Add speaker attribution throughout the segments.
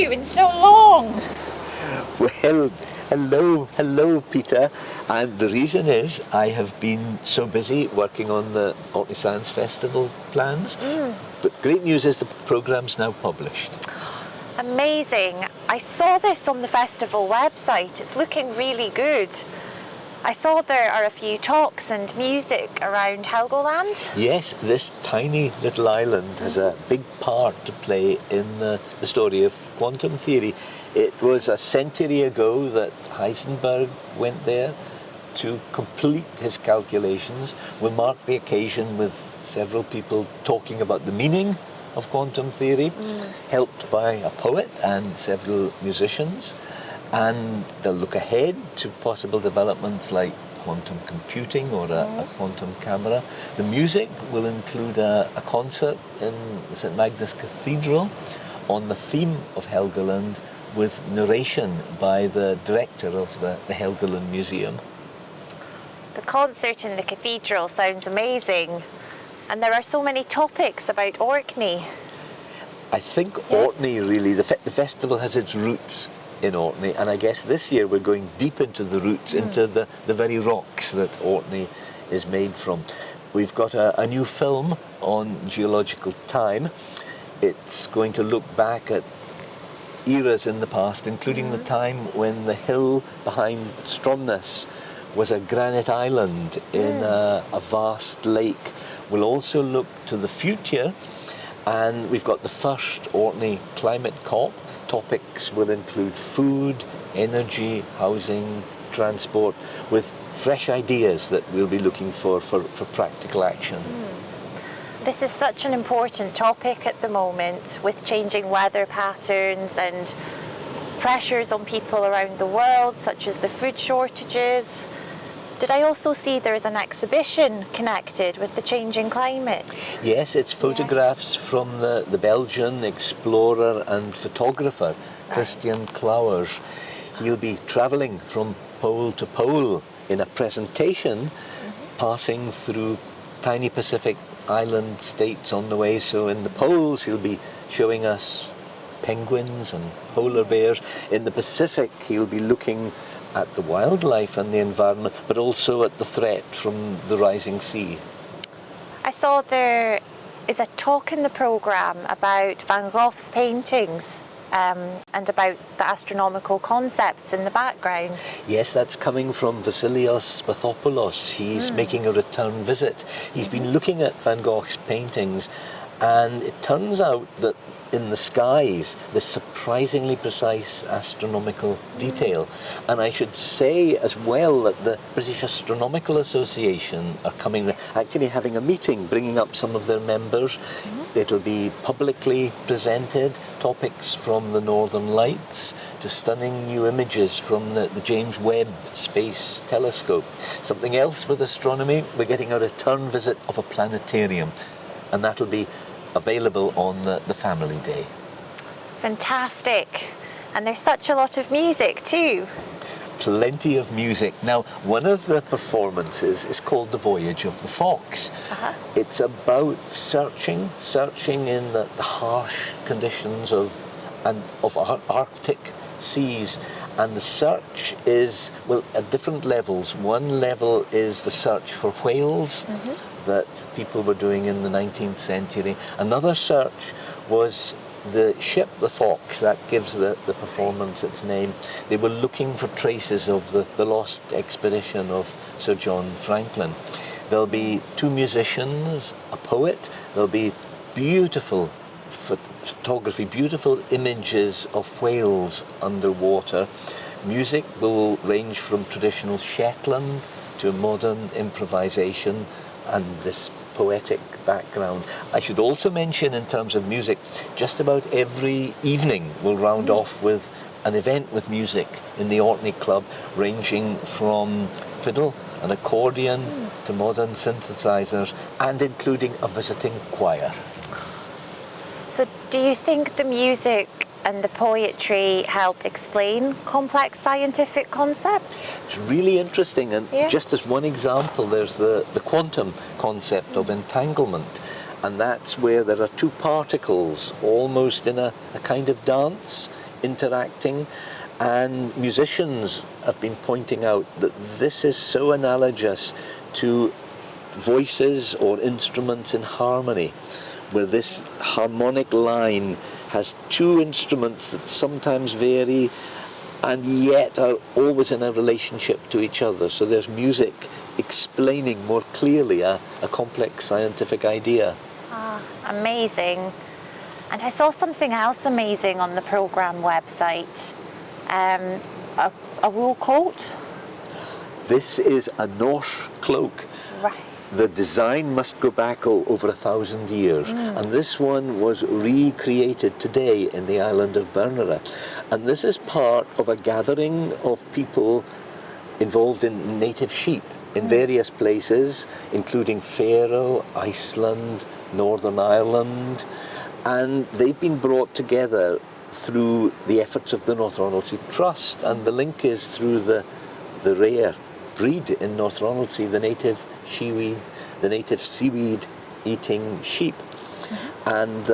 Speaker 1: you in so long?
Speaker 2: Well, hello, Peter. And the reason is I have been so busy working on the Orkney Science Festival plans. But great news is the programme's now published.
Speaker 1: Amazing. I saw this on the festival website. It's looking really good. I saw there are a few talks and music around Helgoland.
Speaker 2: Yes, this tiny little island has a big part to play in the story of quantum theory. It was a century ago that Heisenberg went there to complete his calculations. We'll mark the occasion with several people talking about the meaning of quantum theory, helped by a poet and several musicians. And they'll look ahead to possible developments like quantum computing or a quantum camera. The music will include a concert in St Magnus Cathedral on the theme of Helgoland, with narration by the director of the Helgoland Museum.
Speaker 1: The concert in the cathedral sounds amazing. And there are so many topics about Orkney.
Speaker 2: I think Orkney really, the festival has its roots in Orkney, and I guess this year we're going deep into the roots, into the very rocks that Orkney is made from. We've got a new film on geological time. It's going to look back at eras in the past, including the time when the hill behind Stromness was a granite island in a vast lake. We'll also look to the future, and we've got the first Orkney Climate COP. Topics will include food, energy, housing, transport, with fresh ideas that we'll be looking for practical action.
Speaker 1: This is such an important topic at the moment, with changing weather patterns and pressures on people around the world, such as the food shortages. Did I also see there is an exhibition connected with the changing climate?
Speaker 2: Yes, it's photographs from the Belgian explorer and photographer, Christian Klauers. He'll be travelling from pole to pole in a presentation, passing through tiny Pacific island states on the way. So in the poles, he'll be showing us penguins and polar bears. In the Pacific, he'll be looking at the wildlife and the environment, but also at the threat from the rising sea.
Speaker 1: I saw there is a talk in the programme about Van Gogh's paintings and about the astronomical concepts in the background.
Speaker 2: Yes, that's coming from Vasilios Pathopoulos. He's making a return visit. He's been looking at Van Gogh's paintings, and it turns out that in the skies, this surprisingly precise astronomical detail. And I should say as well that the British Astronomical Association are actually having a meeting, bringing up some of their members. It'll be publicly presented, topics from the Northern Lights to stunning new images from the James Webb Space Telescope. Something else with astronomy, we're getting a return visit of a planetarium, and that'll be available on the family day.
Speaker 1: Fantastic. And there's such a lot of music too.
Speaker 2: Plenty of music. Now, one of the performances is called The Voyage of the Fox. It's about searching in the harsh conditions of Arctic seas. And the search is, well, at different levels. One level is the search for whales that people were doing in the 19th century. Another search was the ship, the Fox, that gives the performance its name. They were looking for traces of the lost expedition of Sir John Franklin. There'll be two musicians, a poet, there'll be beautiful photography, beautiful images of whales underwater. Music will range from traditional Shetland to modern improvisation and this poetic background. I should also mention, in terms of music, just about every evening we'll round off with an event with music in the Orkney Club, ranging from fiddle and accordion to modern synthesizers, and including a visiting choir.
Speaker 1: So do you think the music and the poetry help explain complex scientific concepts?
Speaker 2: It's really interesting, and just as one example, there's the quantum concept of entanglement, and that's where there are two particles almost in a kind of dance interacting, and musicians have been pointing out that this is so analogous to voices or instruments in harmony, where this harmonic line has two instruments that sometimes vary and yet are always in a relationship to each other. So there's music explaining more clearly a complex scientific idea.
Speaker 1: Ah, amazing. And I saw something else amazing on the programme website. A wool coat?
Speaker 2: This is a Norse cloak.
Speaker 1: Right.
Speaker 2: The design must go back over 1,000 years, and this one was recreated today in the island of Bernera. And this is part of a gathering of people involved in native sheep in various places, including Faroe, Iceland, Northern Ireland, and they've been brought together through the efforts of the North Ronaldsay Trust, and the link is through the rare breed in North Ronaldsay, the native seaweed eating sheep. And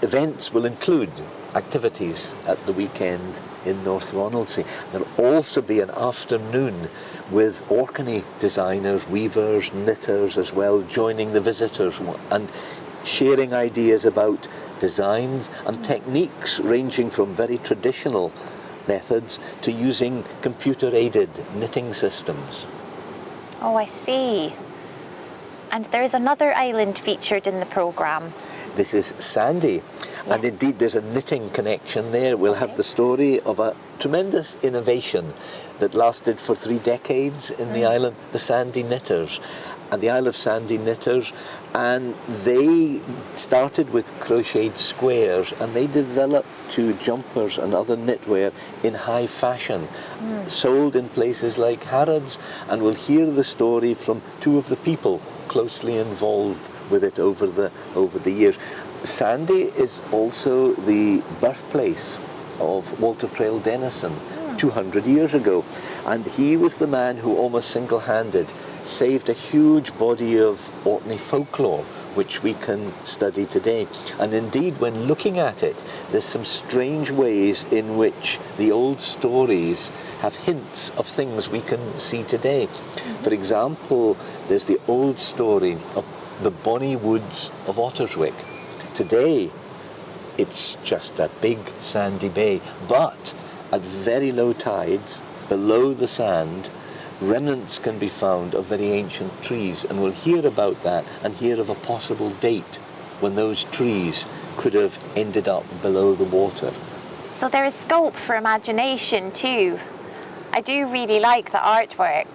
Speaker 2: events will include activities at the weekend in North Ronaldsay. There'll also be an afternoon with Orkney designers, weavers, knitters as well, joining the visitors and sharing ideas about designs and techniques ranging from very traditional methods to using computer-aided knitting systems.
Speaker 1: Oh, I see. And there is another island featured in the programme.
Speaker 2: This is Sandy, and indeed there's a knitting connection there. We'll have the story of a tremendous innovation that lasted for 3 decades in the island, the Sandy Knitters, and the Isle of Sandy Knitters, and they started with crocheted squares and they developed to jumpers and other knitwear in high fashion, sold in places like Harrods, and we'll hear the story from 2 of the people closely involved with it over the years. Sandy is also the birthplace of Walter Traill Denison 200 years ago, and he was the man who almost single-handed saved a huge body of Orkney folklore which we can study today. And indeed, when looking at it, there's some strange ways in which the old stories have hints of things we can see today. For example, there's the old story of the bonny woods of Otterswick. Today, it's just a big sandy bay, but at very low tides, below the sand, remnants can be found of very ancient trees, and we'll hear about that and hear of a possible date when those trees could have ended up below the water.
Speaker 1: So there is scope for imagination too. I do really like the artwork.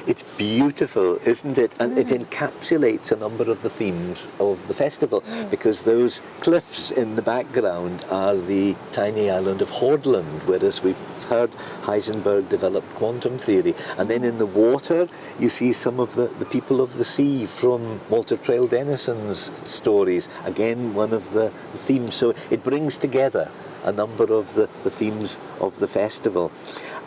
Speaker 2: It's beautiful, isn't it? And it encapsulates a number of the themes of the festival, because those cliffs in the background are the tiny island of Hordland, whereas we've heard Heisenberg developed quantum theory. And then in the water, you see some of the people of the sea from Walter Traill Denison's stories. Again, one of the themes. So it brings together a number of the themes of the festival.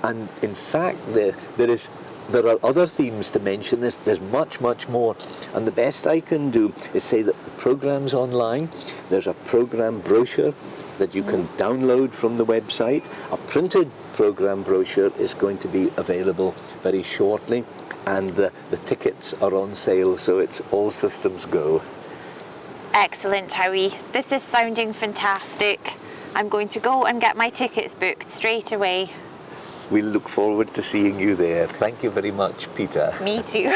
Speaker 2: And in fact, there are other themes to mention. There's much, much more. And the best I can do is say that the program's online. There's a program brochure that you can download from the website. A printed program brochure is going to be available very shortly. And the tickets are on sale, so it's all systems go.
Speaker 1: Excellent, Howie. This is sounding fantastic. I'm going to go and get my tickets booked straight away.
Speaker 2: We look forward to seeing you there. Thank you very much, Peter.
Speaker 1: Me too.